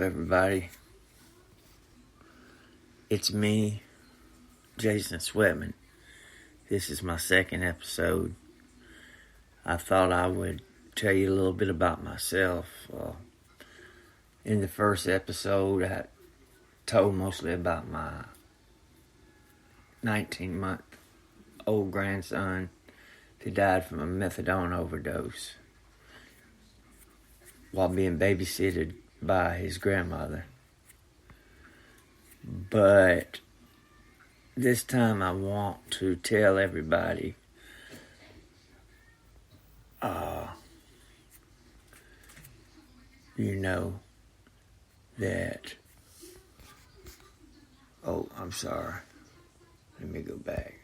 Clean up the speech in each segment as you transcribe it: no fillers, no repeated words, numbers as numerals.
everybody? It's me, Jason Sweatman. This is my second episode. I thought I would tell you a little bit about myself. In the first episode, I told mostly about my 19-month-old grandson who died from a methadone overdose while being babysitted by his grandmother. But this time I want to tell everybody that, I'm sorry. Let me go back.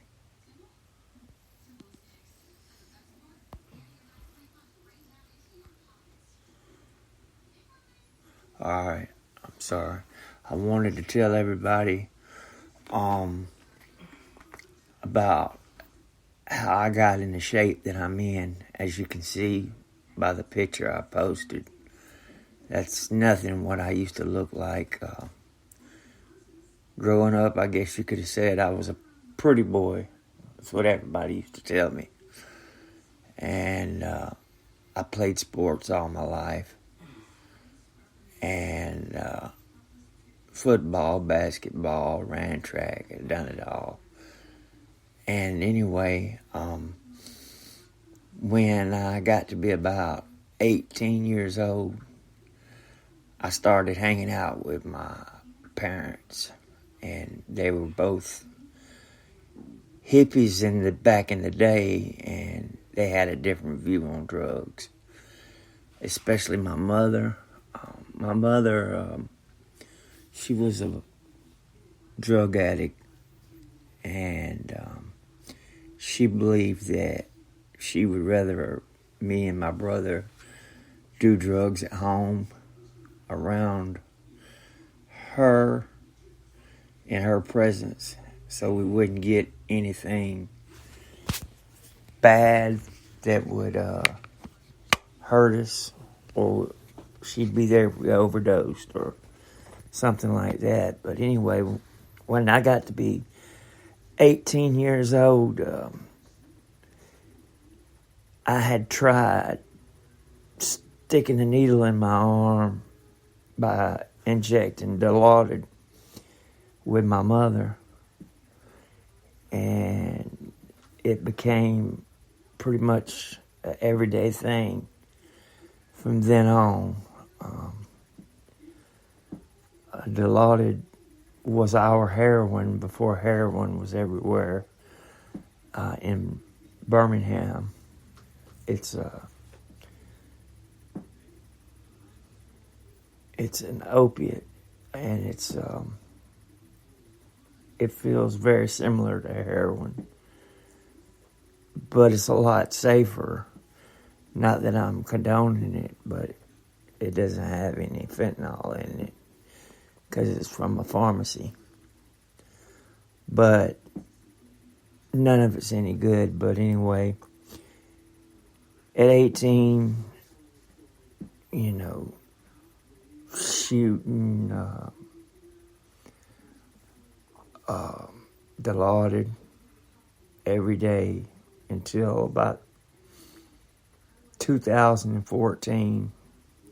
Alright, I'm sorry. I wanted to tell everybody about how I got in the shape that I'm in. As you can see by the picture I posted, that's nothing what I used to look like. Growing up, I guess you could have said I was a pretty boy. That's what everybody used to tell me. And I played sports all my life. And football, basketball, ran track, I'd done it all. And anyway, when I got to be about 18 years old, I started hanging out with my parents, and they were both hippies back in the day, and they had a different view on drugs, especially my mother. My mother, she was a drug addict, and she believed that she would rather me and my brother do drugs at home around her in her presence, so we wouldn't get anything bad that would hurt us, or she'd be there if we overdosed or something like that. But anyway, when I got to be 18 years old, I had tried sticking a needle in my arm by injecting Dilaudid with my mother, and it became pretty much an everyday thing from then on. Dilaudid was our heroin before heroin was everywhere in Birmingham. It's an opiate, and it feels very similar to heroin, but it's a lot safer. Not that I'm condoning it, but it doesn't have any fentanyl in it because it's from a pharmacy. But none of it's any good. But anyway, at 18, shooting Dilaudid every day until about 2014,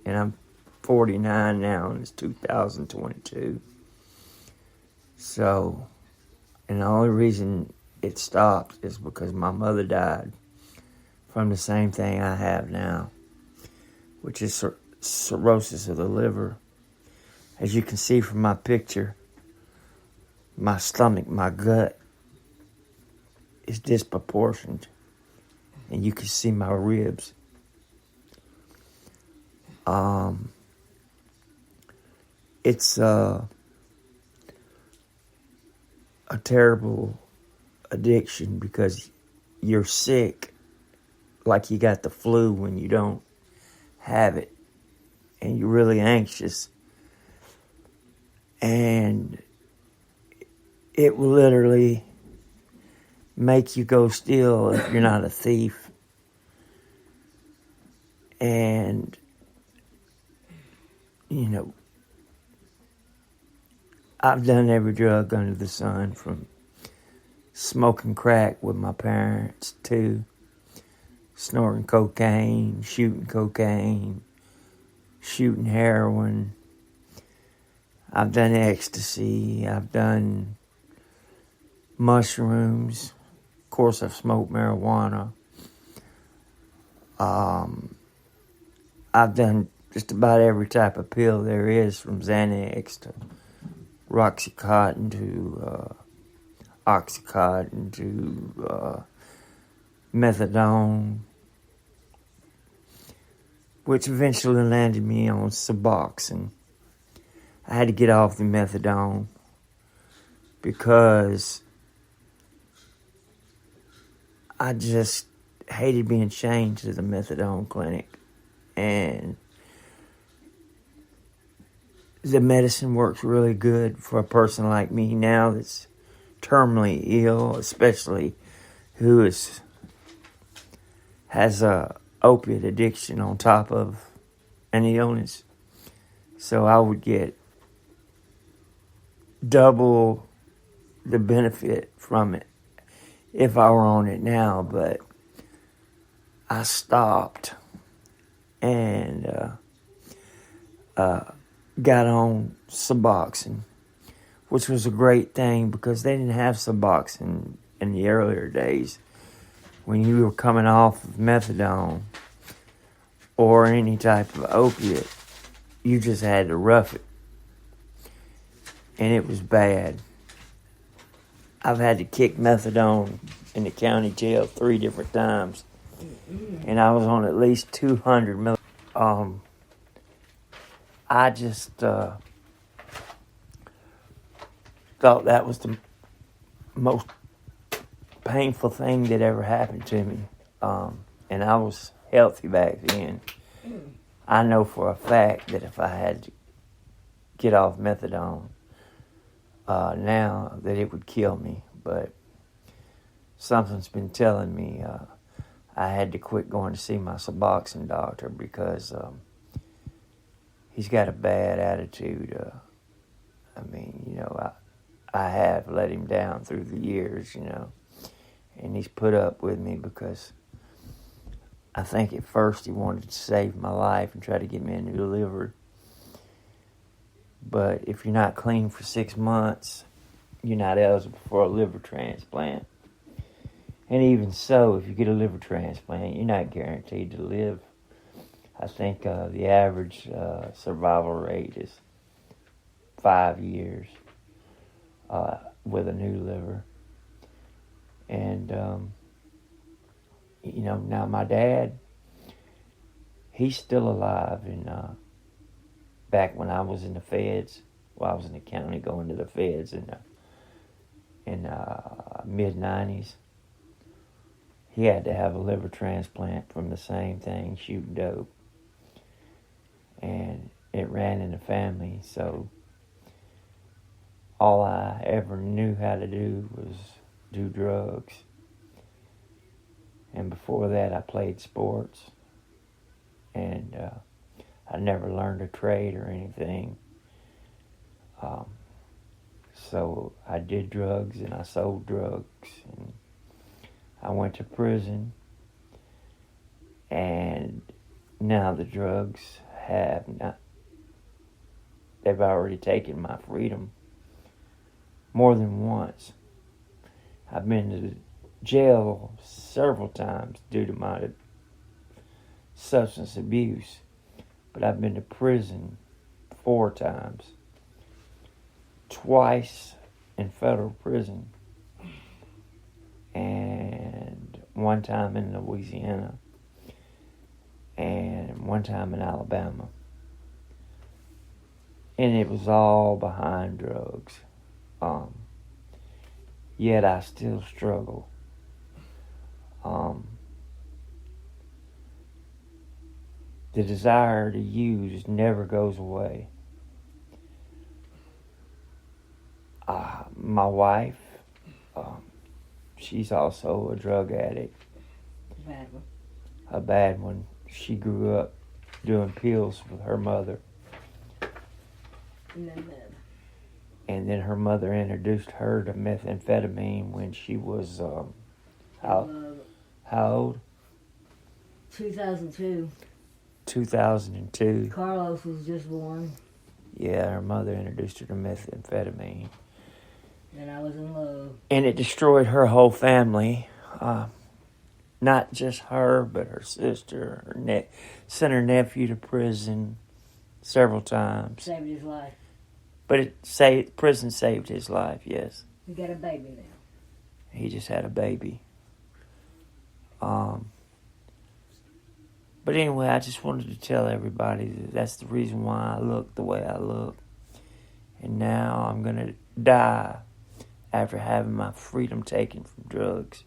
and I'm 49 now, and it's 2022. So, and the only reason it stopped is because my mother died from the same thing I have now, which is cirrhosis of the liver. As you can see from my picture, my stomach, my gut is disproportioned, and you can see my ribs. It's a terrible addiction because you're sick like you got the flu when you don't have it, and you're really anxious, and it will literally make you go steal if you're not a thief. And, I've done every drug under the sun, from smoking crack with my parents to snorting cocaine, shooting heroin. I've done ecstasy. I've done mushrooms. Of course, I've smoked marijuana. I've done just about every type of pill there is, from Xanax to Roxycontin to Oxycontin to methadone, which eventually landed me on Suboxone. I had to get off the methadone because I just hated being chained to the methadone clinic. And the medicine works really good for a person like me now that's terminally ill, especially who has a opiate addiction on top of an illness. So I would get double the benefit from it if I were on it now, but I stopped and got on Suboxone, which was a great thing because they didn't have Suboxone in the earlier days. When you were coming off of methadone or any type of opiate, you just had to rough it. And it was bad. I've had to kick methadone in the county jail 3 different times. And I was on at least 200 milligrams. I just thought that was the most painful thing that ever happened to me. And I was healthy back then. I know for a fact that if I had to get off methadone now, that it would kill me. But something's been telling me I had to quit going to see my Suboxone doctor because he's got a bad attitude. I have let him down through the years, and he's put up with me because I think at first he wanted to save my life and try to get me a new liver. But if you're not clean for 6 months, you're not eligible for a liver transplant. And even so, if you get a liver transplant, you're not guaranteed to live. I think the average survival rate is 5 years with a new liver. And, now my dad, he's still alive. And back when I was in the feds, I was in the county going to the feds in mid-90s. He had to have a liver transplant from the same thing, shooting dope. And it ran in the family, so all I ever knew how to do was do drugs. And before that, I played sports. And I never learned a trade or anything. So I did drugs and I sold drugs. And I went to prison. And now the drugs they've already taken my freedom more than once. I've been to jail several times due to my substance abuse, but I've been to prison 4 times. Twice in federal prison, and 1 time in Louisiana, and 1 time in Alabama. And it was all behind drugs. Yet I still struggle. The desire to use never goes away. My wife, she's also a drug addict. Bad one. A bad one. She grew up doing pills with her mother. And then her mother introduced her to methamphetamine when she was, how old? 2002. 2002. Carlos was just born. Yeah, her mother introduced her to methamphetamine. And I was in love. And it destroyed her whole family. Not just her, but her sister. Sent her nephew to prison several times. Saved his life. But prison saved his life, yes. He got a baby now. He just had a baby. But anyway, I just wanted to tell everybody that that's the reason why I look the way I look. And now I'm going to die after having my freedom taken from drugs.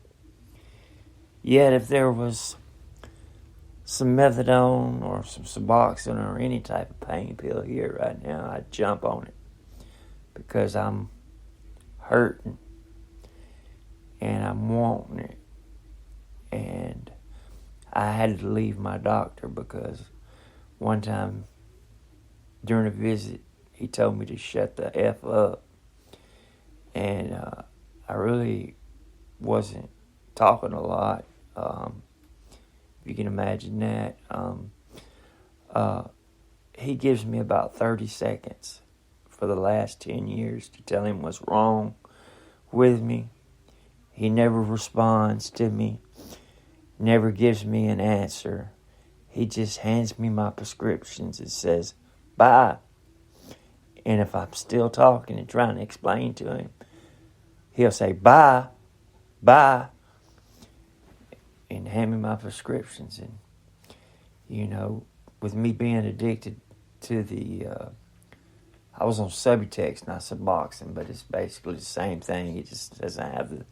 Yet if there was some methadone or some Suboxone or any type of pain pill here right now, I'd jump on it. Because I'm hurting. And I'm wanting it. And I had to leave my doctor because one time during a visit, he told me to shut the F up. And I really wasn't talking a lot. If you can imagine that. He gives me about 30 seconds for the last 10 years to tell him what's wrong with me. He never responds to me, never gives me an answer. He just hands me my prescriptions and says, bye. And if I'm still talking and trying to explain to him, he'll say, bye, and hand me my prescriptions. And, with me being addicted to I was on Subutex, not Suboxone, but it's basically the same thing. It just doesn't have the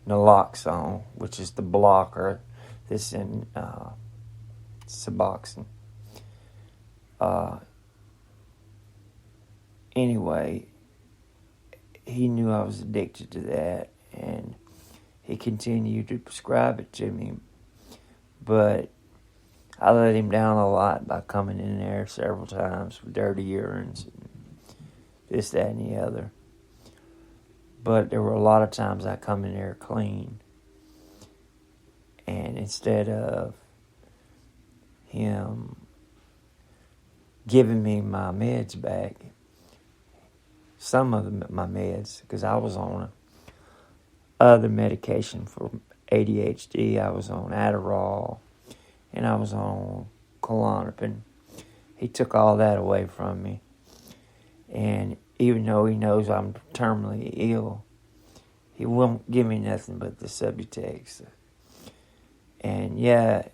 naloxone, which is the blocker that's in Suboxone. Anyway, he knew I was addicted to that, and he continued to prescribe it to me. But I let him down a lot by coming in there several times with dirty urines, and this, that, and the other. But there were a lot of times I come in there clean. And instead of him giving me my meds back, some of my meds, because I was on other medication for ADHD. I was on Adderall, and I was on Klonopin. He took all that away from me. And even though he knows I'm terminally ill, he won't give me nothing but the Subutex. And yeah,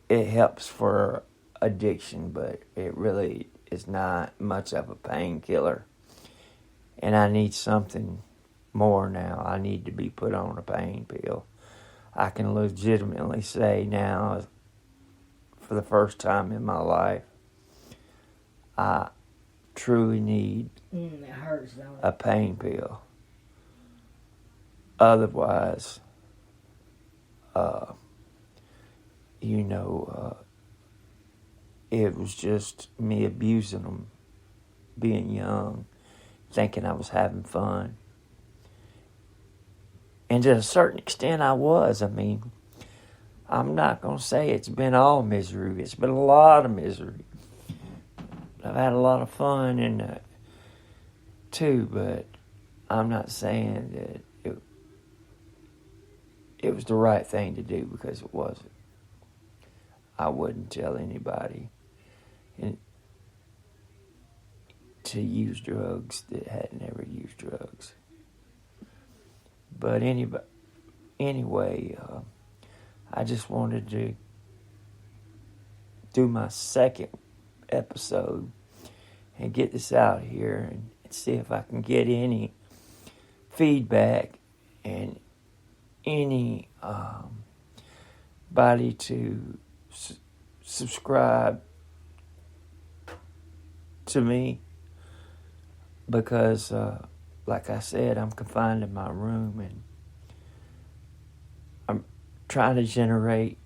it helps for addiction, but it really is not much of a painkiller. And I need something more now. I need to be put on a pain pill. I can legitimately say now, for the first time in my life, I truly need it hurts, don't it? a pain pill. Otherwise, it was just me abusing them, being young, thinking I was having fun. And to a certain extent I was. I mean, I'm not going to say it's been all misery. It's been a lot of misery. I've had a lot of fun in it too, but I'm not saying that it was the right thing to do, because it wasn't. I wouldn't tell anybody to use drugs that had never used drugs. But anyway, I just wanted to do my second episode and get this out here and see if I can get any feedback and anybody to subscribe to me, because like I said, I'm confined in my room and I'm trying to generate